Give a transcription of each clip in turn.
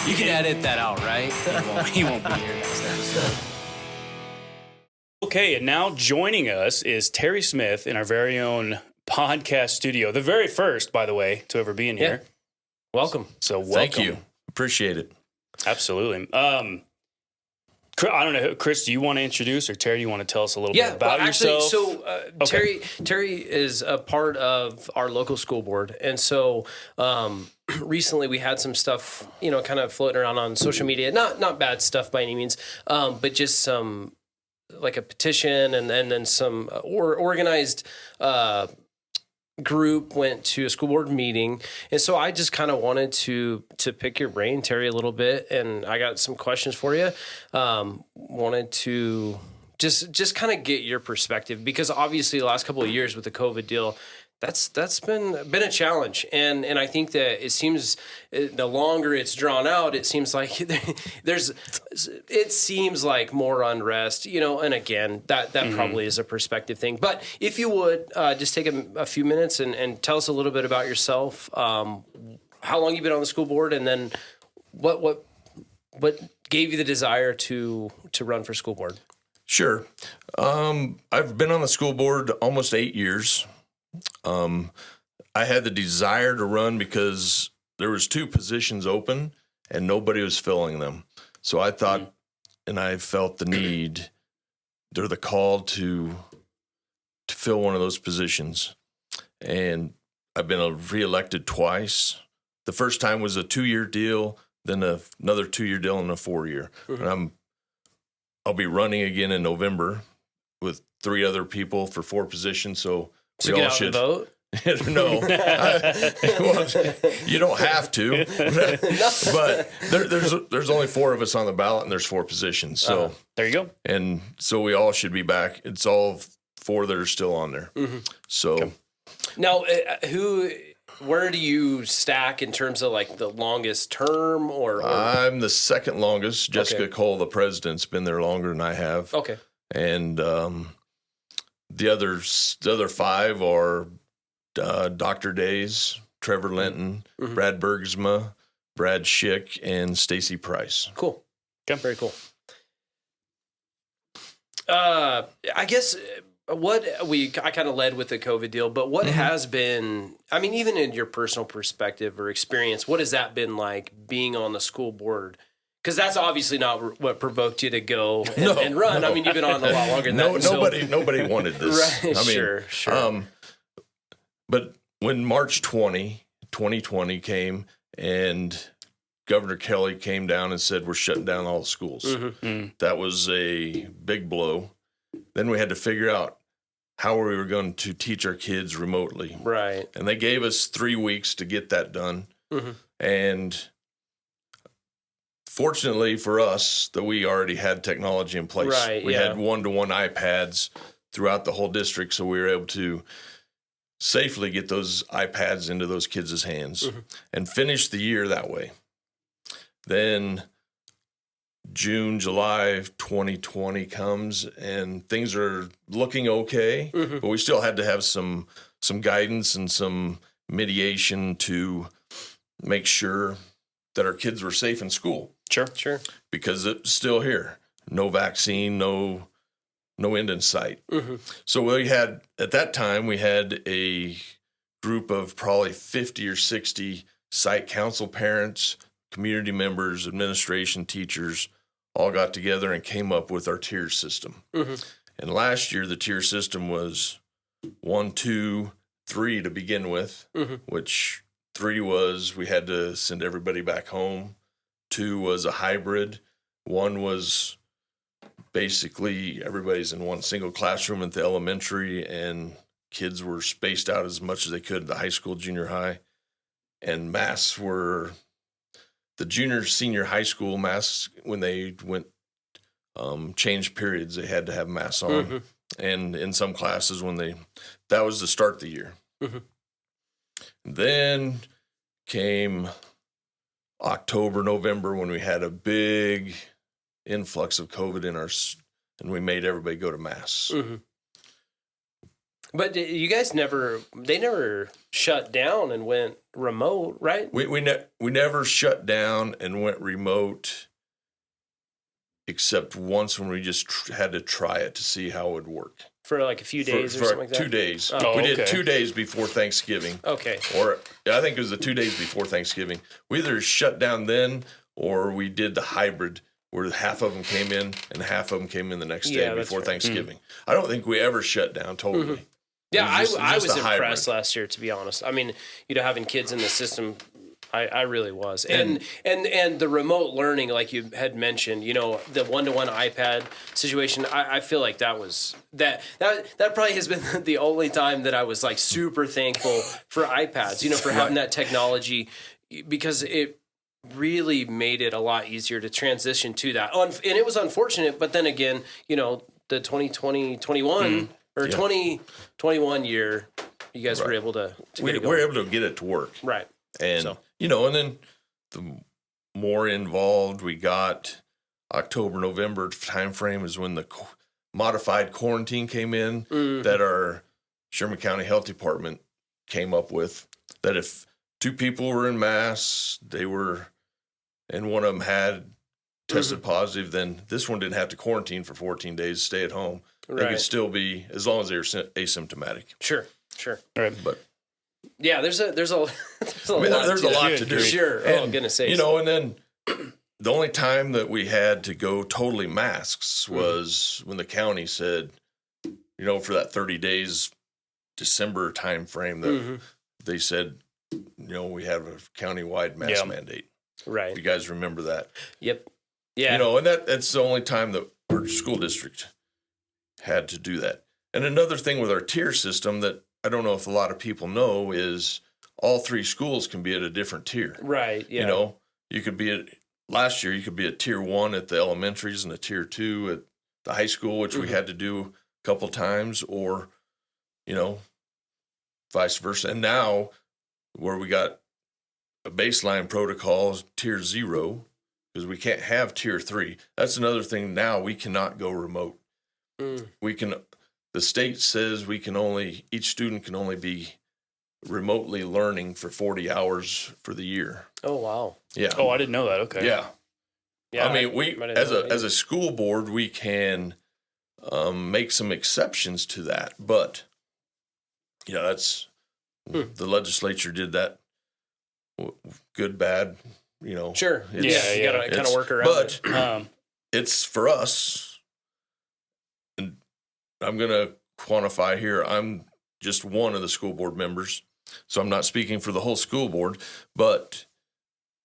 You can edit that out, right? He won't be here next episode. Okay, and now joining us is Terry Smith in our very own podcast studio. The very first, by the way, to ever be in here. Welcome. So welcome. Thank you. Appreciate it. Absolutely. I don't know, Chris, do you want to introduce, or Terry, do you want to tell us a little bit about yourself? So Terry is a part of our local school board. And so recently we had some stuff, kind of floating around on social media, not bad stuff by any means, but just some, like a petition and then some organized group went to a school board meeting. And so I just kind of wanted to pick your brain, Terry, a little bit. And I got some questions for you. Wanted to just kind of get your perspective, because obviously the last couple of years with the COVID deal, that's been a challenge. And I think that it seems the longer it's drawn out, it seems like it seems like more unrest, and again, that probably is a perspective thing. But if you would just take a few minutes and tell us a little bit about yourself, how long you've been on the school board, and then what gave you the desire to run for school board? Sure. I've been on the school board almost 8 years. I had the desire to run because there was 2 positions open and nobody was filling them. So I thought, and I felt the need, or the call to fill one of those positions. And I've been reelected twice. The first time was a 2-year deal, then another 2-year deal, and a 4-year. And I'll be running again in November with 3 other people for 4 positions. So we get all out should and vote? No, you don't have to. But there's only 4 of us on the ballot, and there's 4 positions. So there you go. And so we all should be back. It's all 4 that are still on there. So now, where do you stack in terms of like the longest term, or? I'm the second longest. Jessica Cole, the president's been there longer than I have. Okay. And the other 5 are Dr. Days, Trevor Linton, Brad Bergsma, Brad Schick, and Stacy Price. Cool. Okay. Very cool. I guess I kind of led with the COVID deal, but what has been, I mean, even in your personal perspective or experience, what has that been like being on the school board? Because that's obviously not what provoked you to go and run. No. I mean, you've been on a lot longer than that. Nobody wanted this. Right, I mean, sure. But when March 2020 came and Governor Kelly came down and said, we're shutting down all the schools, that was a big blow. Then we had to figure out how we were going to teach our kids remotely. Right. And they gave us 3 weeks to get that done. And fortunately for us, that we already had technology in place. Right, we had 1-to-1 iPads throughout the whole district, so we were able to safely get those iPads into those kids' hands and finish the year that way. Then June, July 2020 comes, and things are looking okay, but we still had to have some guidance and some mediation to make sure that our kids were safe in school. Sure. Because it's still here. No vaccine, no end in sight. So at that time, we had a group of probably 50 or 60 site council parents, community members, administration, teachers, all got together and came up with our tier system. And last year, the tier system was 1, 2, 3 to begin with, which 3 was we had to send everybody back home. 2 was a hybrid. 1 was basically everybody's in one single classroom at the elementary, and kids were spaced out as much as they could at the high school, junior high. And masks were the junior, senior high school masks. When they went change periods, they had to have masks on. And in some classes, that was the start of the year. Then came October, November, when we had a big influx of COVID and we made everybody go to mass. But you guys they never shut down and went remote, right? We never shut down and went remote, except once when we just had to try it to see how it would work. For like a few days for or something like that? 2 days. Oh, we did okay. 2 days before Thanksgiving. Okay. Or I think it was the 2 days before Thanksgiving. We either shut down then or we did the hybrid where half of them came in and half of them came in the next day before Thanksgiving. I don't think we ever shut down totally. Mm-hmm. Yeah, I was a hybrid. impressed last year, to be honest. I mean, having kids in the system, I really was. And the remote learning, like you had mentioned, the one-to-one iPad situation, I feel like that probably has been the only time that I was like super thankful for iPads, for having that technology, because it really made it a lot easier to transition to that. And it was unfortunate, but then again, the 2021 or 2021 year, you guys were able to get it going. We're able to get it to work. Right. And, and then the more involved we got, October, November timeframe is when the modified quarantine came in that our Sherman County Health Department came up with, that if 2 people were in mass, and one of them had tested positive, then this one didn't have to quarantine for 14 days, stay at home. They could still be, as long as they were asymptomatic. Sure. Right. But yeah, there's a there's a lot to do. Sure. And, goodness sakes. and then the only time that we had to go totally masks was when the county said, for that 30 days, December time frame, that they said, we have a countywide mask mandate. Right. If you guys remember that. Yep. Yeah. And that's the only time that our school district had to do that. And another thing with our tier system that I don't know if a lot of people know is all 3 schools can be at a different tier. Right. Yeah. You could be last year you could be at tier 1 at the elementaries and a tier 2 at the high school, which we had to do a couple times, or, vice versa. And now where we got a baseline protocol is tier 0, because we can't have tier 3. That's another thing. Now we cannot go remote. The state says each student can only be remotely learning for 40 hours for the year. Oh, wow. Yeah. Oh, I didn't know that. Okay. Yeah. Yeah. I mean, we as a school board, we can make some exceptions to that, but that's the legislature did that. Good, bad, Sure. You got to kind of work around but it. It's for us, and I'm going to quantify here. I'm just one of the school board members, so I'm not speaking for the whole school board, but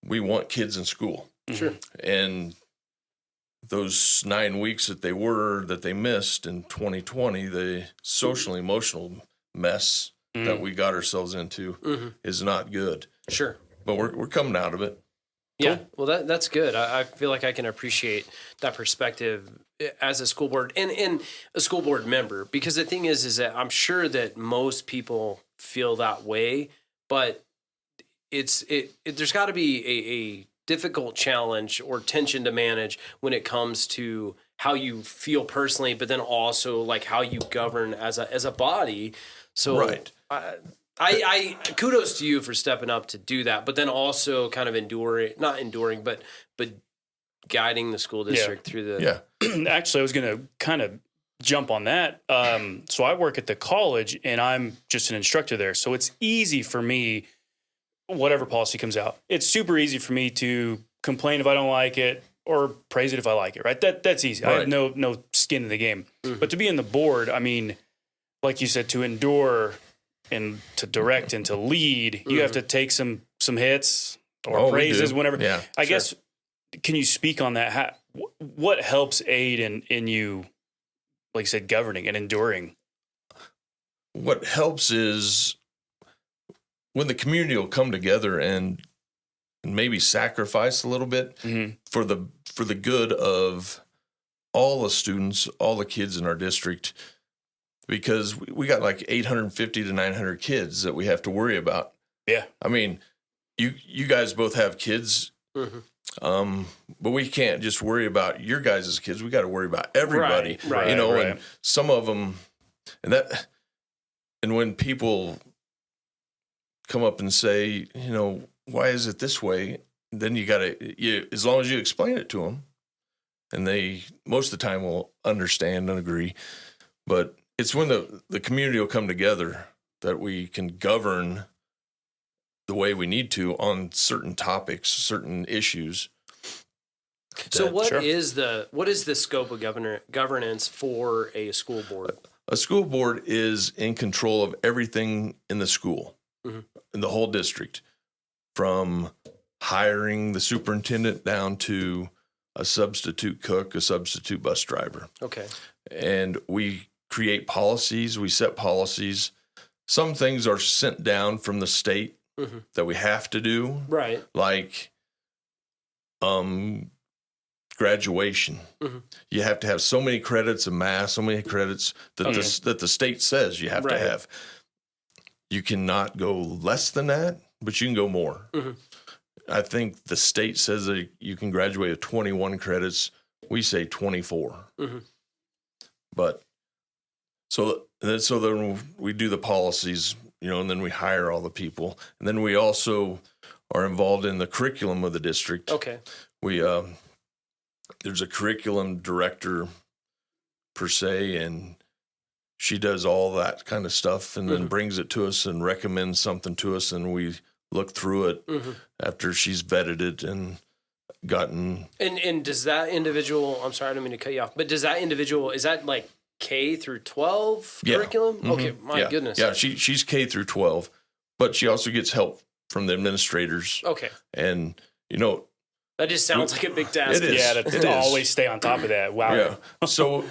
we want kids in school. Sure. And those 9 weeks that they missed in 2020, the social emotional mess that we got ourselves into is not good. Sure. But we're coming out of it. Yeah, well, that's good. I feel like I can appreciate that perspective as a school board and a school board member, because the thing is that I'm sure that most people feel that way, but there's got to be a difficult challenge or tension to manage when it comes to how you feel personally, but then also like how you govern as a body. So Right. I kudos to you for stepping up to do that, but then also kind of not enduring, but guiding the school district through the. Yeah. Actually, I was going to kind of jump on that. So I work at the college and I'm just an instructor there. So it's easy for me, whatever policy comes out, it's super easy for me to complain if I don't like it or praise it if I like it, right? That's easy. Right. I have no skin in the game. But to be in the board, I mean, like you said, to endure and to direct and to lead, you have to take some hits or praises, whenever. Yeah, I guess, can you speak on that? What helps aid in you, like you said, governing and enduring? What helps is when the community will come together and maybe sacrifice a little bit for the good of all the students, all the kids in our district, because we got like 850 to 900 kids that we have to worry about. Yeah. I mean, you guys both have kids, but we can't just worry about your guys' kids. We got to worry about everybody, Right. and some of them, and and when people come up and say, why is it this way? Then as long as you explain it to them, and they most of the time will understand and agree. But it's when the community will come together that we can govern the way we need to on certain topics, certain issues. So what Sure. is the scope of governance for a school board? A school board is in control of everything in the school, in the whole district, from hiring the superintendent down to a substitute cook, a substitute bus driver. Okay. And we create policies, we set policies. Some things are sent down from the state that we have to do, Right. like graduation. You have to have so many credits of math, so many credits that the state says you have Right. to have. You cannot go less than that, but you can go more. I think the state says that you can graduate with 21 credits. We say 24. But so then we do the policies, and then we hire all the people. And then we also are involved in the curriculum of the district. Okay. We there's a curriculum director per se, and she does all that kind of stuff and then brings it to us and recommends something to us, and we look through it after she's vetted it and gotten. And does that individual, I'm sorry, I don't mean to cut you off, but does that individual, is that like K through 12 curriculum? Okay, my goodness. Yeah, she's K through 12, but she also gets help from the administrators. Okay. And, That just sounds like a big task. It is. Yeah, It to is. always stay on top of that. Wow. Yeah. So,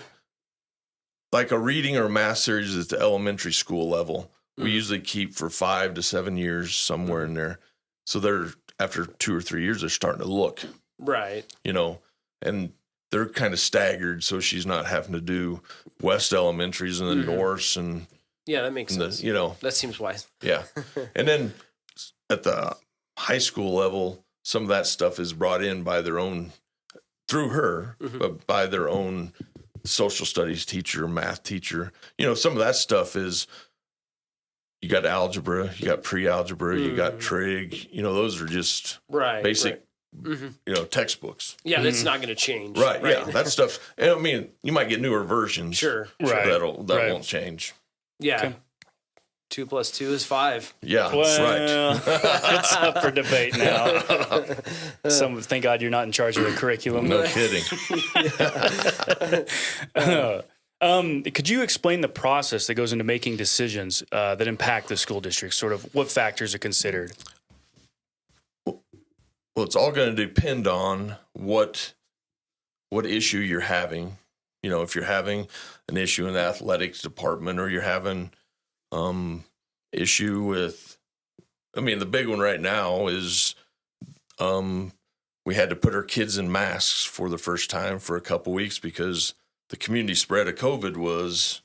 like a reading or math series at the elementary school level, we usually keep for 5 to 7 years, somewhere in there. So they're, after 2 or 3 years, they're starting to look, Right. and they're kind of staggered. So she's not having to do West Elementaries and then Norse and, Yeah, that makes sense. That seems wise. yeah. And then at the high school level, some of that stuff is brought in by their own, through her, but by their own social studies teacher, math teacher. Some of that stuff is, you got algebra, you got pre-algebra, you got trig. Those are just basic, textbooks. Yeah, that's not going to change. Right. Yeah, that stuff. And I mean, you might get newer versions. Sure. Right. That won't change. Yeah. Okay. 2 + 2 is 5. Yeah, Well, that's right. it's up for debate now. Thank God you're not in charge of the curriculum. No kidding. Could you explain the process that goes into making decisions that impact the school district? Sort of what factors are considered? Well, it's all going to depend on what issue you're having. If you're having an issue in the athletics department, or you're having issue with, the big one right now is we had to put our kids in masks for the first time for a couple weeks because the community spread of COVID was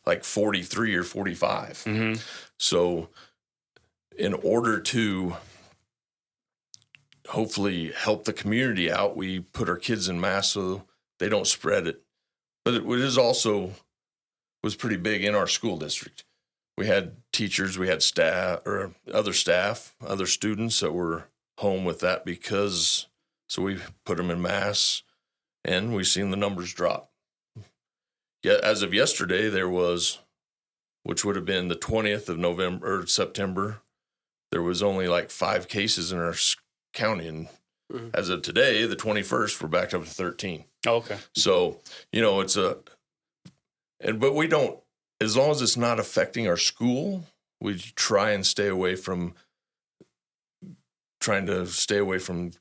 like 43 or 45. So in order to hopefully help the community out, we put our kids in masks so they don't spread it. But it was pretty big in our school district. We had teachers, we had staff, or other students that were home with that so we put them in masks, and we've seen the numbers drop. Yeah, as of yesterday, which would have been the 20th of November or September, there was only like 5 cases in our county, and as of today, the 21st, we're back up to 13. Oh, okay. So, but we don't, as long as it's not affecting our school, we try and stay away from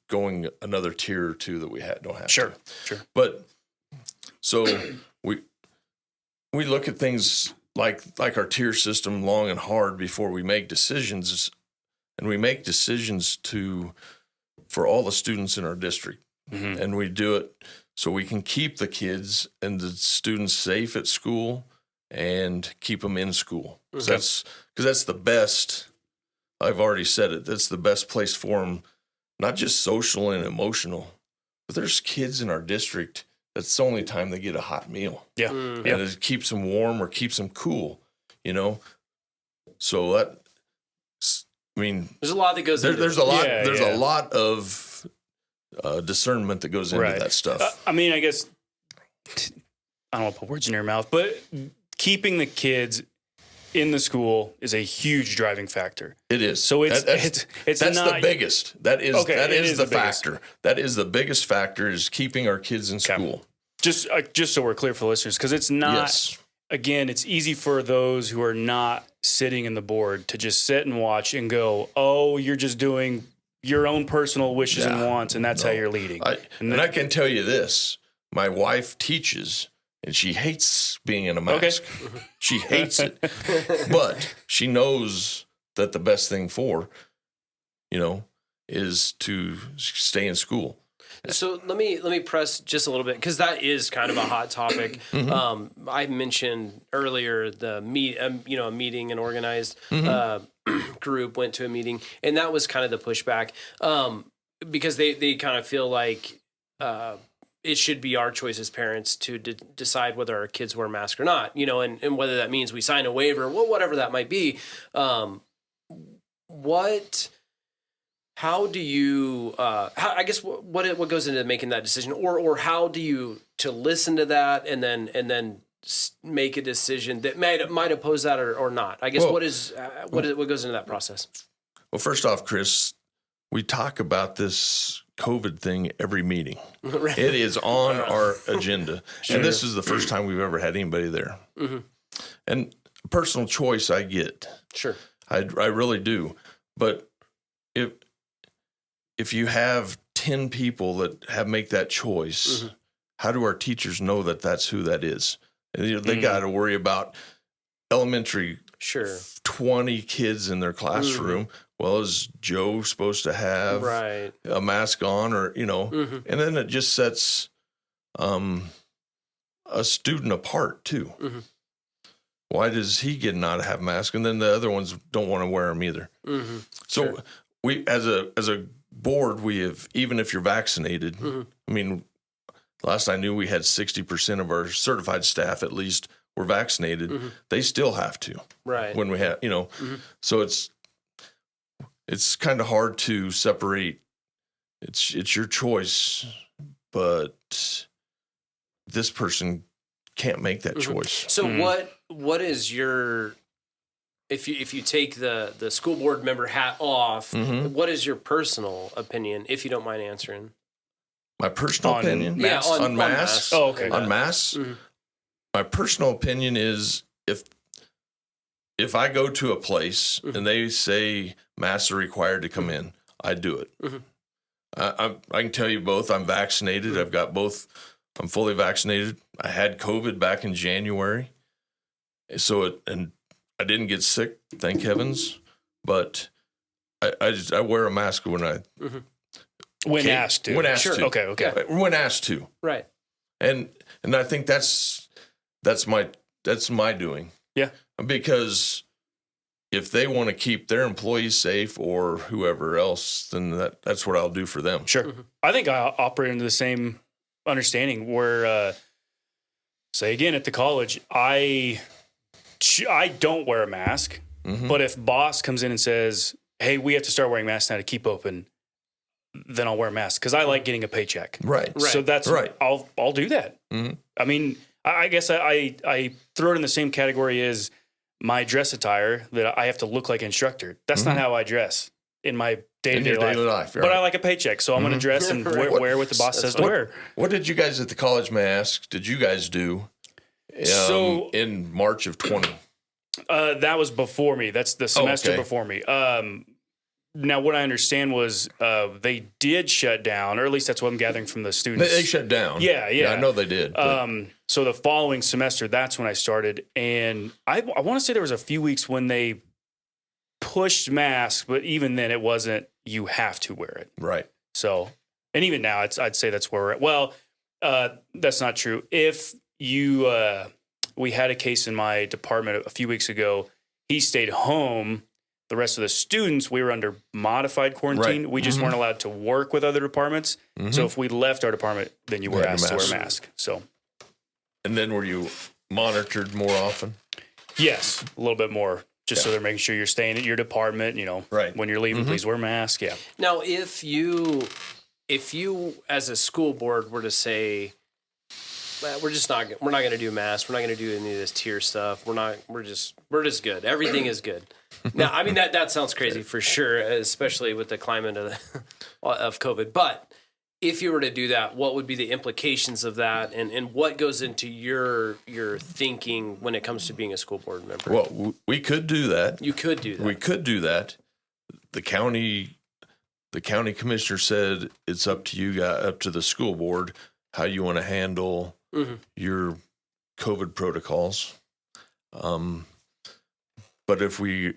going another tier or two that we don't have. Sure. But so we look at things like our tier system long and hard before we make decisions, and we make decisions for all the students in our district. And we do it so we can keep the kids and the students safe at school and keep them in school. Because that's the best. I've already said it. That's the best place for them, not just social and emotional, but there's kids in our district. That's the only time they get a hot meal. Yeah. And it keeps them warm or keeps them cool. So that, I mean, There's a lot that goes into there's it. a lot. Yeah, there's yeah. a lot of discernment that goes into that stuff. I mean, I guess I don't want to put words in your mouth, but keeping the kids in the school is a huge driving factor. It is. So it's that's not the biggest. That is Okay, that it is is the the biggest. factor. That is the biggest factor is keeping our kids in school. Just so we're clear for listeners, because it's not. Yes. Again, it's easy for those who are not sitting in the board to just sit and watch and go, "Oh, you're just doing your own personal wishes and wants, and that's how you're leading." And I can tell you this: my wife teaches, and she hates being in a mask. Okay. She hates it, but she knows that the best thing for, is to stay in school. So let me press just a little bit, because that is kind of a hot topic. I mentioned earlier the a meeting, an organized group went to a meeting, and that was kind of the pushback, because they kind of feel like it should be our choice as parents to decide whether our kids wear masks or not, and whether that means we sign a waiver, whatever that might be. How do you, I guess what goes into making that decision, or how do you to listen to that and then make a decision that might oppose that or not? I guess what goes into that process? Well, first off, Chris, we talk about this COVID thing every meeting. Right. It is on our agenda. Sure. And this is the first time we've ever had anybody there. Mm-hmm. And personal choice I get. Sure. I really do. But if you have 10 people that make that choice, how do our teachers know that that's who that is? And, they got to worry about elementary, 20 kids in their classroom. Well, is Joe supposed to have a mask on, or and then it just sets a student apart too. Why does he get not to have a mask, and then the other ones don't want to wear them either? So we, as a board, we have, even if you're vaccinated, I mean, last I knew we had 60% of our certified staff at least were vaccinated. They still have to, when we have, so it's kind of hard to separate. It's your choice, but this person can't make that choice. So what is your, if you take the school board member hat off, what is your personal opinion, if you don't mind answering? My personal opinion? On masks? Oh, okay. On masks? My personal opinion is if I go to a place and they say masks are required to come in, I do it. I can tell you both. I'm vaccinated. I've got both. I'm fully vaccinated. I had COVID back in January. And I didn't get sick, thank heavens. But I wear a mask when I... When asked to. When asked to. Okay. When asked to. Right. And I think that's my doing. Yeah. Because if they want to keep their employees safe or whoever else, then that's what I'll do for them. Sure. I think I operate under the same understanding where, say again, at the college, I don't wear a mask, but if boss comes in and says, "Hey, we have to start wearing masks now to keep open," then I'll wear a mask because I like getting a paycheck. Right. So that's right. I'll do that. I mean, I guess I throw it in the same category as my dress attire, that I have to look like an instructor. That's not how I dress in my day-to-day life. But I like a paycheck, so I'm going to dress and wear what the boss says to wear. What did you guys at the college, may I ask, did you guys do in March of 20? That was before me. That's the semester before me. Now, what I understand was they did shut down, or at least that's what I'm gathering from the students. They shut down. Yeah. I know they did. So the following semester, that's when I started. And I want to say there was a few weeks when they pushed masks, but even then it wasn't, you have to wear it. Right. So, and even now, I'd say that's where we're at. Well, that's not true. If you, we had a case in my department a few weeks ago. He stayed home. The rest of the students, we were under modified quarantine. Right. We just weren't allowed to work with other departments. So if we left our department, then you were asked to wear a mask. So, and then were you monitored more often? Yes, a little bit more. Just so they're making sure you're staying at your department, Right. when you're leaving, please wear a mask. Yeah. Now, if you as a school board were to say, "Well, we're not going to do masks. We're not going to do any of this tier stuff. We're just good. Everything is good." Now, I mean, that sounds crazy for sure, especially with the climate of COVID. But if you were to do that, what would be the implications of that, and what goes into your thinking when it comes to being a school board member? Well, we could do that. You could do that. We could do that. The county commissioner said it's up to you guys, up to the school board, how you want to handle your COVID protocols. But if we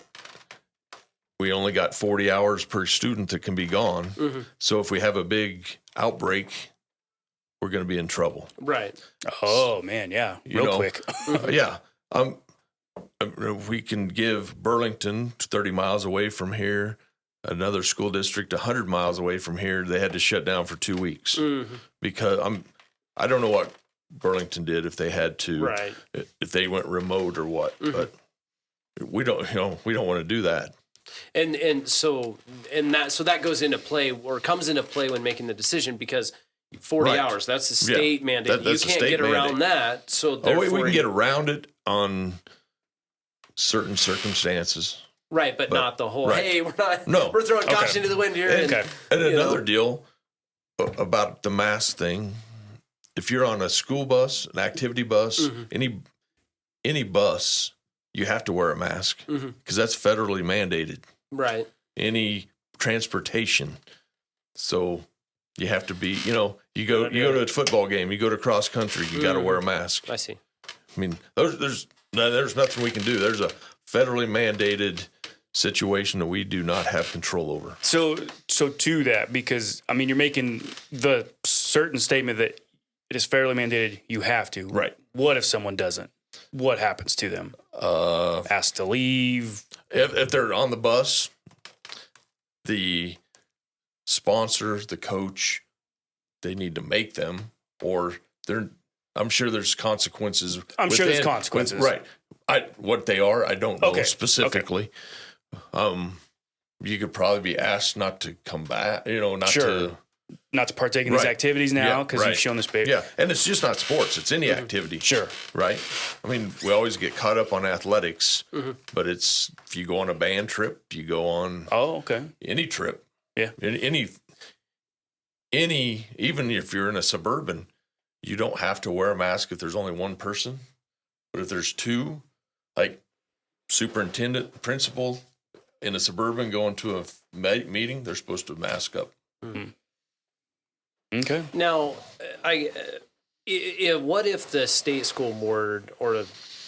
only got 40 hours per student that can be gone, so if we have a big outbreak, we're going to be in trouble. Right. Oh man, yeah, real quick. Yeah. We can give Burlington 30 miles away from here, another school district 100 miles away from here. They had to shut down for 2 weeks because I don't know what Burlington did, if they had to, if they went remote or what, but we don't want to do that. So that goes into play, or comes into play when making the decision, because 40 hours, that's a state mandate. You can't get around that. So we can get around it on certain circumstances. Right, but not the whole, hey, we're throwing caution to the wind here. And another deal about the mask thing, if you're on a school bus, an activity bus, any bus, you have to wear a mask because that's federally mandated. Right. Any transportation. So you have to be, you go to a football game, you go to cross country, you got to wear a mask. I see. I mean, there's nothing we can do. There's a federally mandated situation that we do not have control over. So to that, because I mean, you're making the certain statement that it is fairly mandated. You have to. Right. What if someone doesn't? What happens to them? Asked to leave. If they're on the bus, the sponsor, the coach, they need to make them, or I'm sure there's consequences. I'm sure there's consequences. Right. What they are, I don't know specifically. Okay. You could probably be asked not to come back, not to partake in these activities now because you've shown this behavior. Yeah, and it's just not sports. It's any activity. Sure. Right? I mean, we always get caught up on athletics, but it's if you go on a band trip, you go on any trip. Yeah. Any even if you're in a suburban, you don't have to wear a mask if there's only one person. But if there's two, like superintendent, principal in a suburban going to a meeting, they're supposed to mask up. Mm-hmm. Okay. Now, what if the state school board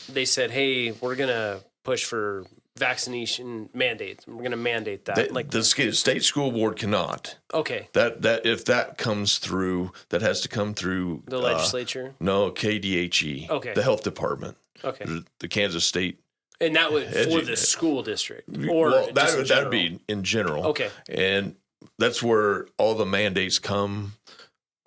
they said, "Hey, we're gonna push for vaccination mandates. We're gonna mandate that." The state school board cannot. Okay. That if that comes through, that has to come through the legislature. No, KDHE. Okay. The health department. Okay. The Kansas State. And that would for the school district, or that would be in general. Okay. And that's where all the mandates come.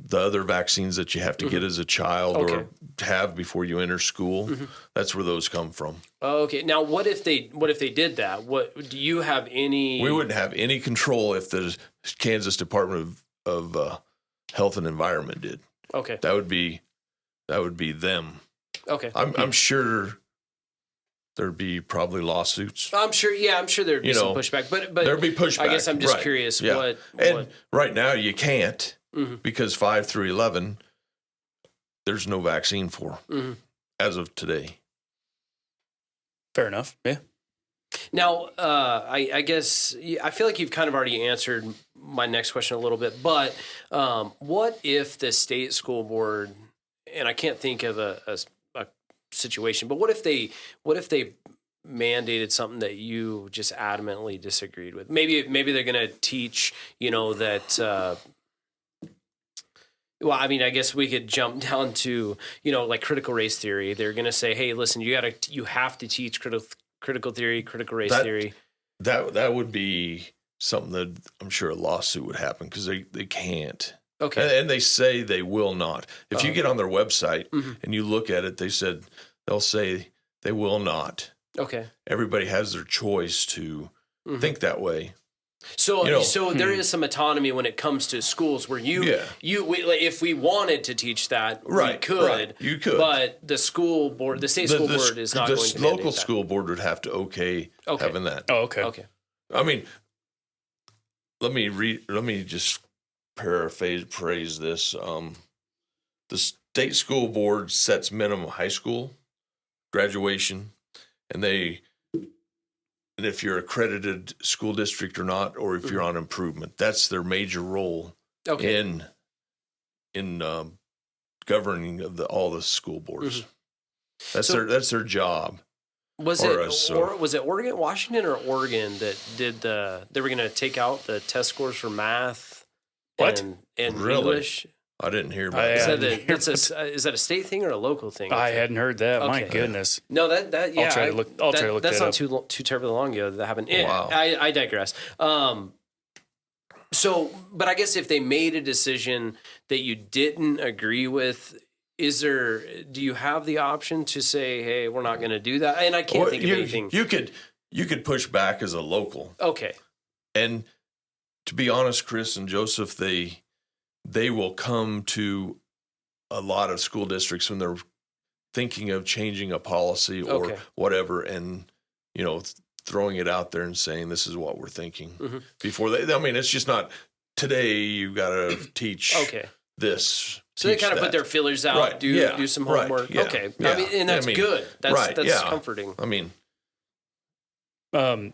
The other vaccines that you have to get as a child or have before you enter school, that's where those come from. Okay. Now, what if they did that? What do you have any? We wouldn't have any control if the Kansas Department of Health and Environment did. Okay. That would be them. Okay. I'm sure there'd be probably lawsuits. I'm sure there'd be some pushback, but there'd be pushback. I guess I'm just curious. Yeah. Right now you can't because 5 through 11, there's no vaccine for as of today. Fair enough. Yeah. Now, I guess I feel like you've kind of already answered my next question a little bit, but what if the state school board, and I can't think of a situation, but what if they mandated something that you just adamantly disagreed with? Maybe they're going to teach, that. Well, I mean, I guess we could jump down to, like critical race theory. They're going to say, "Hey, listen, you have to teach critical theory, critical race theory." That would be something that I'm sure a lawsuit would happen because they can't. Okay. And they say they will not. If you get on their website and you look at it, they'll say they will not. Okay. Everybody has their choice to think that way. So, You know, so there is some autonomy when it comes to schools where like, if we wanted to teach that, we could. Right. You could. But the school board, the state school board is not going to The local school board would have to having that. Oh, okay. Okay. I mean, let me just paraphrase this. The state school board sets minimum high school graduation, and if you're accredited school district or not, or if you're on improvement, that's their major role in governing all the school boards. That's their job. Was it Oregon, Washington, or Oregon that did they were going to take out the test scores for math and Really? English? I didn't hear about that. Is that a state thing or a local thing? I hadn't heard that. My Okay. goodness. No, that yeah. I'll try to look That's that not up. too terribly long ago that happened. Wow. I digress. So, but I guess if they made a decision that you didn't agree with, do you have the option to say, "Hey, we're not going to do that"? And I can't think of anything. You could push back as a local. Okay. And to be honest, Chris and Joseph, they will come to a lot of school districts when they're thinking of changing a policy or whatever, and throwing it out there and saying this is what we're thinking before they. I mean, it's just not today. You got to teach this. So they kind of put their feelers out, do some homework. Right, yeah, okay, yeah. I mean, and that's good. That's comforting. I mean. So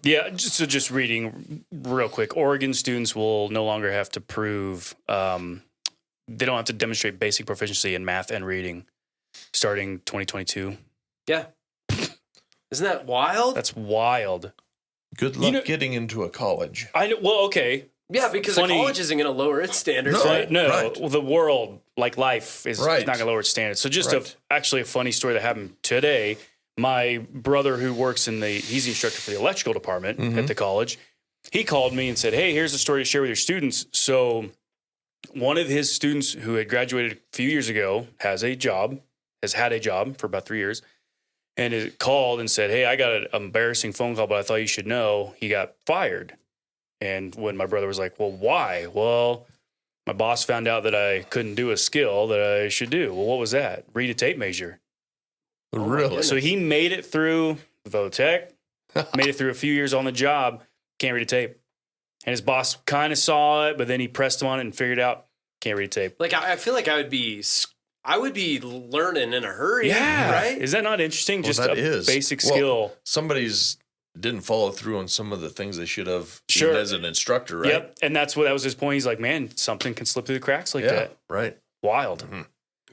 just reading real quick, Oregon students will no longer have to prove, they don't have to demonstrate basic proficiency in math and reading starting 2022. Yeah. Isn't that wild? That's wild. Good luck getting into a college. I know. Well, okay. Yeah, because the college isn't going to lower its standards. Well, the world, like life, is not going to lower its standards. So just actually a funny story that happened today. My brother, who works he's the instructor for the electrical department at the college, he called me and said, "Hey, here's a story to share with your students." So one of his students who had graduated a few years ago has had a job for about 3 years, and it called and said, "Hey, I got an embarrassing phone call, but I thought you should know he got fired." And when my brother was like, "Well, why?" "Well, my boss found out that I couldn't do a skill that I should do." "Well, what was that?" "Read a tape measure." Really? So he made it through Votech, made it through a few years on the job, can't read a tape. And his boss kind of saw it, but then he pressed him on it and figured out, can't read a tape. Like, I feel like I would be learning in a hurry. Yeah. Right? Is that not interesting? Well, Just a basic skill. Somebody's didn't follow through on some of the things they should have even as an instructor, right? Yep. And that was his point. He's like, man, something can slip through the cracks like that. Right. Wild. Mm-hmm.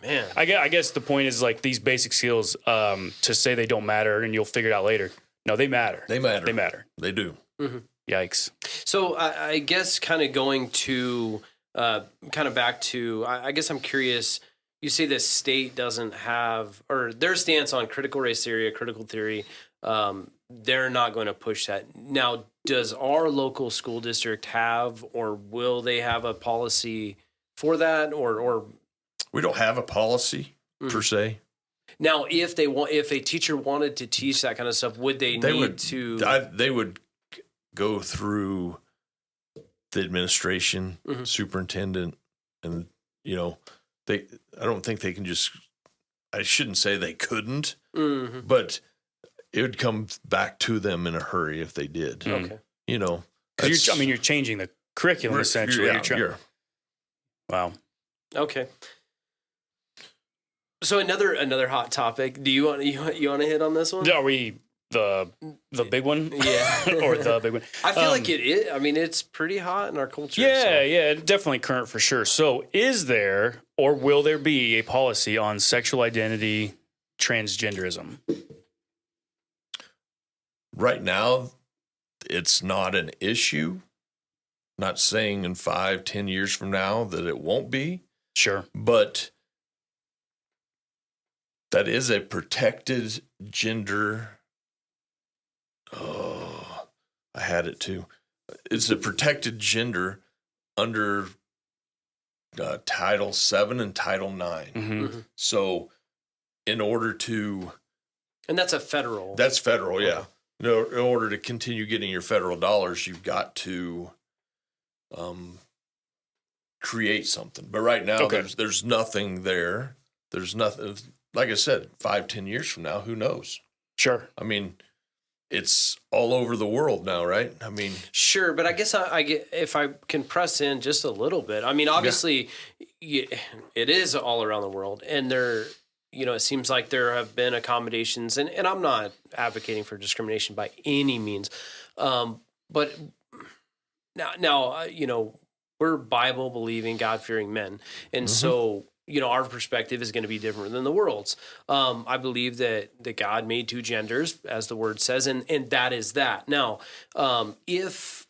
Man. I guess the point is like these basic skills, to say they don't matter and you'll figure it out later. No, they matter. They matter. They matter. They do. Mm-hmm. Yikes. So I guess kind of going to back to, I guess I'm curious, you say the state doesn't have, or their stance on critical race theory, critical theory, they're not going to push that. Now, does our local school district have, or will they have a policy for that, or we don't have a policy per se. Now, if a teacher wanted to teach that kind of stuff, would they would go through the administration, superintendent, and I don't think they can just. I shouldn't say they couldn't, but it would come back to them in a hurry if they did. Okay, because you're changing the curriculum essentially. Wow. Okay. So another hot topic. Do you want to hit on this one? Are we the big one? Yeah, or the big one? I feel like it is. I mean, it's pretty hot in our culture. Yeah, definitely current for sure. So, is there or will there be a policy on sexual identity transgenderism? Right now, it's not an issue. Not saying in 5-10 years from now that it won't be. Sure, but that is a protected gender. Oh, I had it too. It's a protected gender under Title VII and Title IX. Mm-hmm. So in order to And that's a federal. That's federal, yeah. No, in order to continue getting your federal dollars, you've got to create something. But right now, there's nothing there. There's nothing. Like I said, 5-10 years from now, who knows? Sure. I mean, it's all over the world now, right? I mean, sure, but I guess I get, if I can press in just a little bit. I mean, obviously, it is all around the world, and it seems like there have been accommodations, and I'm not advocating for discrimination by any means, but now we're Bible believing, God fearing men, and so our perspective is going to be different than the world's. I believe that God made two genders, as the word says, and that is that. Now, if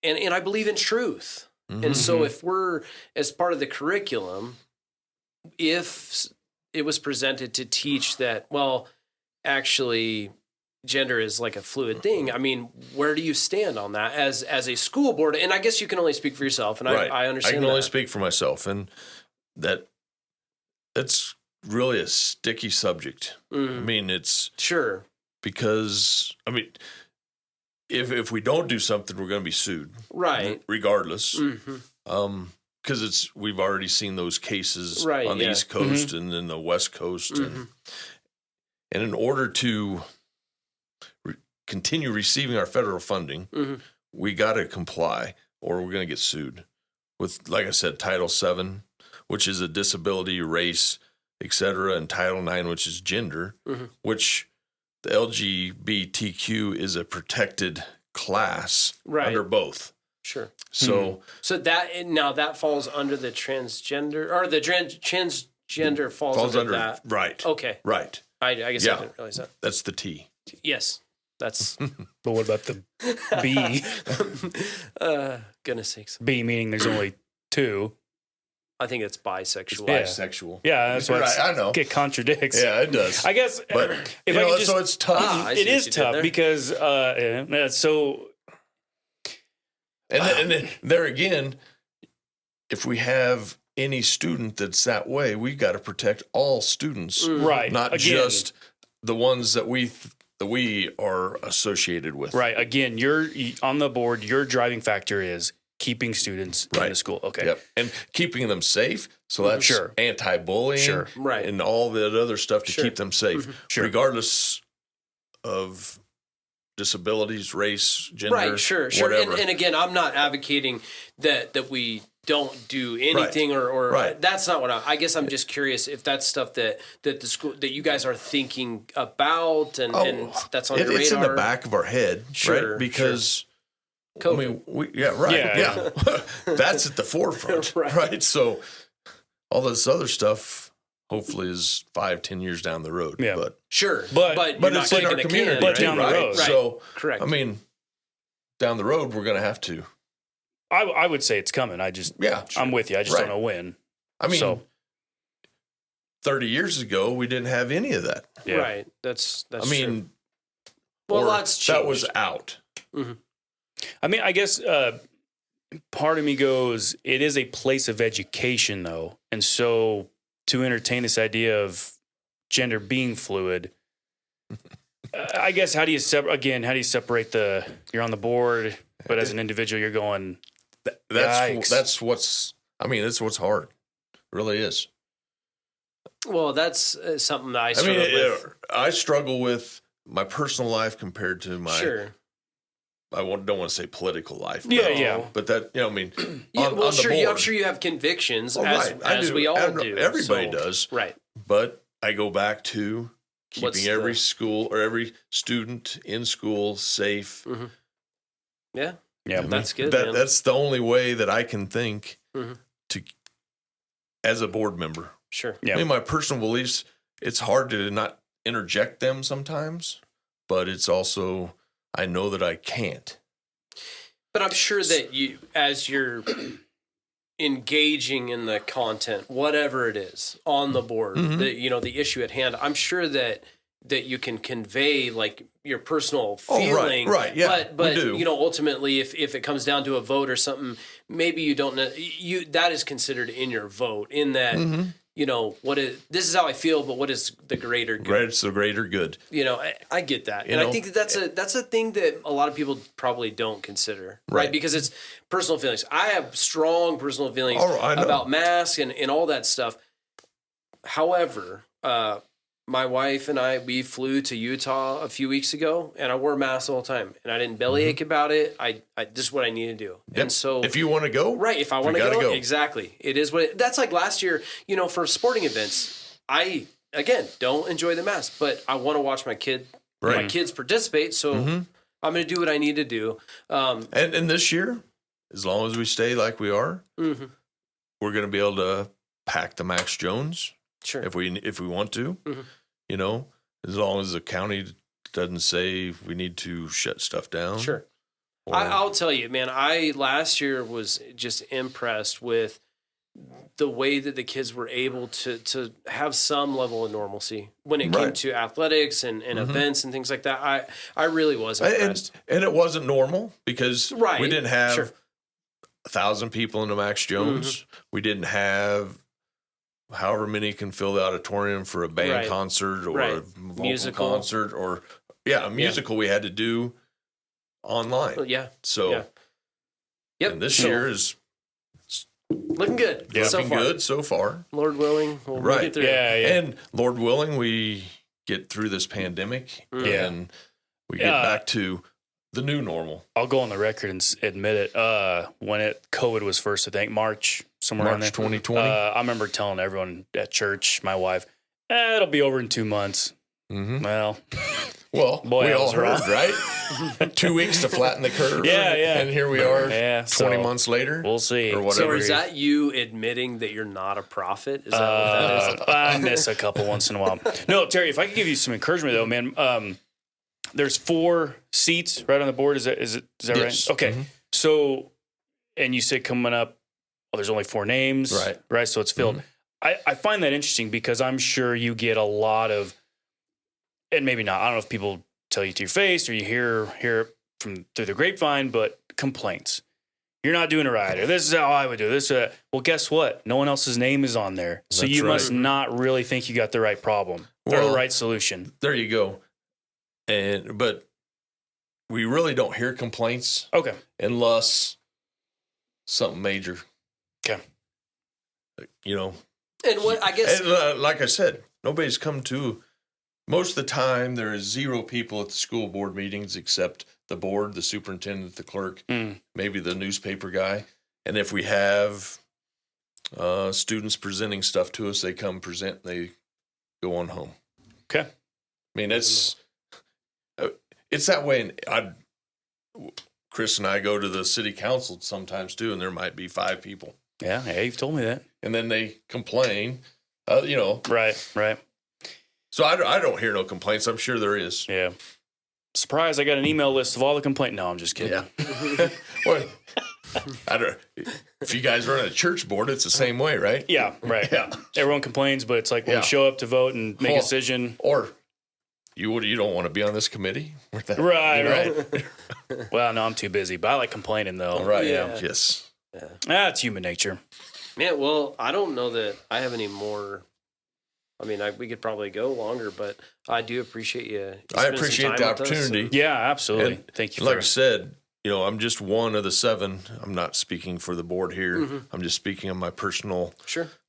I believe in truth, and so if we're as part of the curriculum, if it was presented to teach that, well, actually, gender is like a fluid thing. I mean, where do you stand on that as a school board? And I guess you can only speak for yourself, and I understand. I can only speak for myself, and that's really a sticky subject. I mean, it's sure because if we don't do something, we're going to be sued, right? Regardless. Because we've already seen those cases on the East Coast and then the West Coast, and in order to continue receiving our federal funding, we got to comply, or we're going to get sued with, like I said, Title VII, which is a disability, race, etc., and Title IX, which is gender, which the LGBTQ is a protected class under both. Sure. So that falls under the transgender, or the transgender falls under that. Right. Okay. Right. I guess I didn't realize that. That's the T. Yes. That's. But what about the B? Goodness sakes. B meaning there's only two. I think it's bisexual. Bisexual. Yeah, that's what I know. It contradicts. Yeah, it does. I guess, but if I could just, so it's tough. It is tough because so. And then there again, if we have any student that's that way, we've got to protect all students, right? Not just the ones that we are associated with. Right. Again, you're on the board. Your driving factor is keeping students in the school. Okay. Yep. And keeping them safe. So that's anti-bullying, right, and all that other stuff to keep them safe, regardless of disabilities, race, gender, whatever. And again, I'm not advocating that we don't do anything or that's not what I guess I'm just curious if that's stuff that the school, that you guys are thinking about and that's on your radar. It's in the back of our head, right? Because COVID. I mean, that's at the forefront, right? So all this other stuff hopefully is 5-10 years down the road. Yeah. But but it's in our community, but down the road. Right. So correct. I mean, down the road we're going to have to. I would say it's coming. I'm with you. I just don't know when. I mean, 30 years ago we didn't have any of that. Yeah. Right. That's I mean, well, lots changed. That was out. I mean, I guess part of me goes, it is a place of education, though. And so to entertain this idea of gender being fluid, I guess, how do you separate you're on the board, but as an individual, you're going, that's what's hard. It really is. Well, that's something that I struggle with my personal life compared to my I don't want to say political life. But that, I mean, on the board. I'm sure you have convictions as we all do. Everybody does. Right. But I go back to keeping every school or every student in school safe. Yeah. Yeah. That's good. That's the only way that I can think to, as a board member. Sure. Yeah. I mean, my personal beliefs, it's hard to not interject them sometimes, but it's also, I know that I can't. But I'm sure that you, as you're engaging in the content, whatever it is on the board, the issue at hand, I'm sure that you can convey like your personal feeling. Right. Yeah. But ultimately, if it comes down to a vote or something, maybe you don't know, that is considered in your vote in that, you know, this is how I feel, but what is the greater good? Right, it's the greater good. You know, I get that. And I think that's a thing that a lot of people probably don't consider, right? Because it's personal feelings. I have strong personal feelings about masks and all that stuff. However, my wife and we flew to Utah a few weeks ago, and I wore a mask the whole time, and I didn't bellyache about it. I this is what I need to do. Yep. And so, if you want to go, right? If I want to go, exactly. It is what that's like. Last year, you know, for sporting events, I again don't enjoy the mask, but I want to watch my kids participate. So I'm going to do what I need to do. And this year, as long as we stay like we are, we're going to be able to pack the Max Jones. Sure. If we want to, you know, as long as the county doesn't say we need to shut stuff down. Sure. I'll tell you, man, I last year was just impressed with the way that the kids were able to have some level of normalcy when it came to athletics and events and things like that. I really was impressed. And it wasn't normal because we didn't have 1,000 people in the Max Jones. We didn't have however many can fill the auditorium for a band concert or a vocal musical concert or a musical we had to do online. So and this year is looking good. Looking good so far. Lord willing, we'll make it through. And Lord willing, we get through this pandemic and we get back to the new normal. I'll go on the record and admit it. When COVID was first, I think March around there. 2020. I remember telling everyone at church, my wife, it'll be over in 2 months. Well, boy, we all heard, right? 2 weeks to flatten the curve. And here we are 20 months later. We'll see. Or whatever. So is that you admitting that you're not a prophet? Is that what that is? I miss a couple once in a while. No, Terry, if I could give you some encouragement though, man, there's 4 seats right on the board. Is that right? Okay. So, and you said coming up, there's only 4 names. Right. So it's filled. I find that interesting because I'm sure you get a lot of, and maybe not, I don't know if people tell you to your face or you hear it from through the grapevine, but complaints. You're not doing it right. Or this is how I would do this. Well, guess what? No one else's name is on there. So you must not really think you got the right problem or the right solution. There you go. But we really don't hear complaints. Okay. Unless something major. Okay. You know. And what I guess, like I said, nobody's come to. Most of the time, there is 0 people at the school board meetings except the board, the superintendent, the clerk, maybe the newspaper guy. And if we have students presenting stuff to us, they come present, and they go on home. Okay. I mean, it's that way. And Chris and I go to the city council sometimes too, and there might be 5 people. Yeah, you've told me that. And then they complain, you know. Right. So I don't hear no complaints. I'm sure there is. Yeah. Surprise, I got an email list of all the complaints. No, I'm just kidding. Yeah. Well, I don't. If you guys run a church board, it's the same way, right? Yeah, right. Yeah. Everyone complains, but it's like when we show up to vote and make a decision. Or you don't want to be on this committee? Right. Well, no, I'm too busy, but I like complaining though. Right. Yeah. Yes. Yeah. That's human nature. Man, well, I don't know that I have any more. I mean, we could probably go longer, but I do appreciate you. I appreciate the opportunity. Yeah, absolutely. And thank you. Like I said, you know, I'm just one of the 7. I'm not speaking for the board here. I'm just speaking on my personal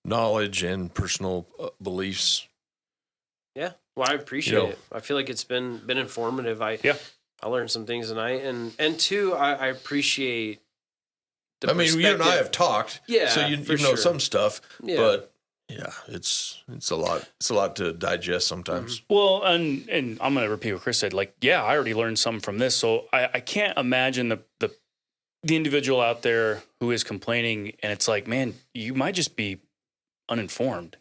knowledge and personal beliefs. Yeah. Well, I appreciate it. I feel like it's been informative. I learned some things tonight, and 2, I appreciate. I mean, you and I have talked, so you know some stuff, but it's a lot. It's a lot to digest sometimes. Well, and I'm going to repeat what Chris said. Like, I already learned something from this, so I can't imagine the individual out there who is complaining, and it's like, man, you might just be uninformed.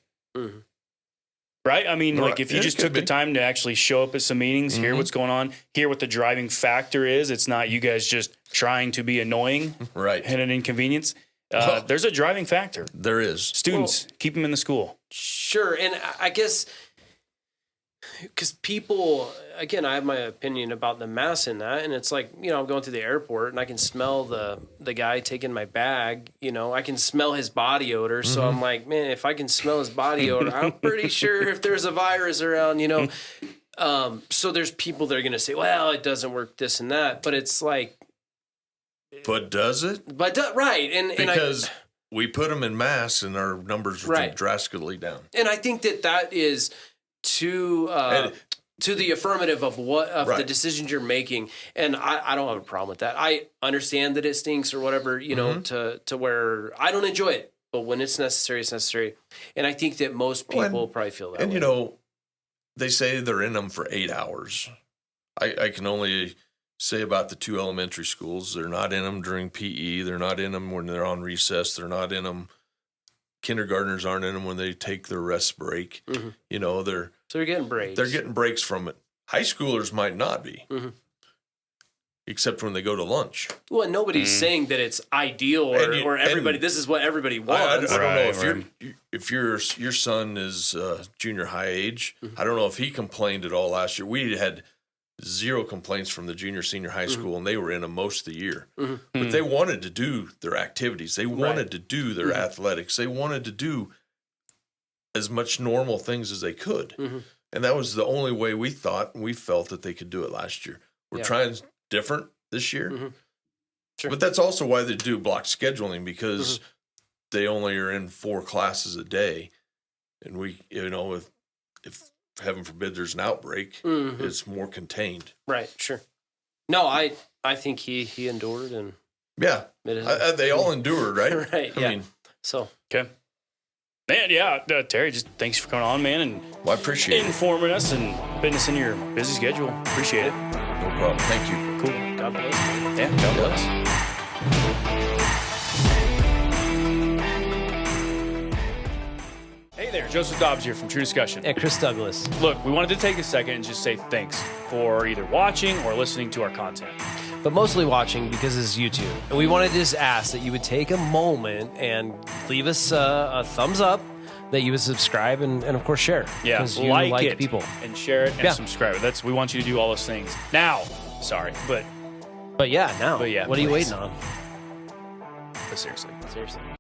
Right? I mean, like if you just took the time to actually show up at some meetings, hear what's going on, hear what the driving factor is. It's not you guys just trying to be annoying and an inconvenience. There's a driving factor. There is. Students, keep them in the school. Sure. And I guess because people, again, I have my opinion about the mask in that, and it's like, I'm going through the airport and I can smell the guy taking my bag. I can smell his body odor. So I'm like, man, if I can smell his body odor, I'm pretty sure if there's a virus around, So there's people that are going to say, well, it doesn't work, this and that, but it's like, But does it? Right, Because we put them in masks and our numbers were drastically down. And I think that is to the affirmative of the decisions you're making. And I don't have a problem with that. I understand that it stinks or whatever, to where I don't enjoy it. But when it's necessary, it's necessary. And I think that most people probably feel that way. And, they say they're in them for 8 hours. I can only say about the 2 elementary schools. They're not in them during PE. They're not in them when they're on recess. They're not in them. Kindergartners aren't in them when they take their rest break. Mm-hmm. So they're getting breaks. They're getting breaks from it. High schoolers might not be, except when they go to lunch. Well, nobody's saying that it's ideal or everybody. This is what everybody wants. I don't know if your son is junior high age. I don't know if he complained at all last year. We had 0 complaints from the junior senior high school, and they were in them most of the year. But they wanted to do their activities. They wanted to do their athletics. They wanted to do as much normal things as they could. And that was the only way we felt that they could do it last year. We're trying different this year. Sure. But that's also why they do block scheduling, because they only are in 4 classes a day. And we, if heaven forbid there's an outbreak, it's more contained. Right, sure. No, I think he endured and they all endured, right? Right. I mean, so okay. Man, Terry, just thanks for coming on, man, and I appreciate informing us and putting us in your busy schedule. Appreciate it. No problem. Thank you. Cool. God bless. Yeah, God bless. Hey there, Joseph Dobbs here from True Discussion. And Chris Douglas. Look, we wanted to take a second and just say thanks for either watching or listening to our content. But mostly watching because it's YouTube. And we wanted to just ask that you would take a moment and leave us a thumbs up, that you would subscribe and of course share. Yeah, because you like it people. And share it and subscribe. We want you to do all those things. Now, sorry, but now. But yeah, what are you please. waiting on? But seriously.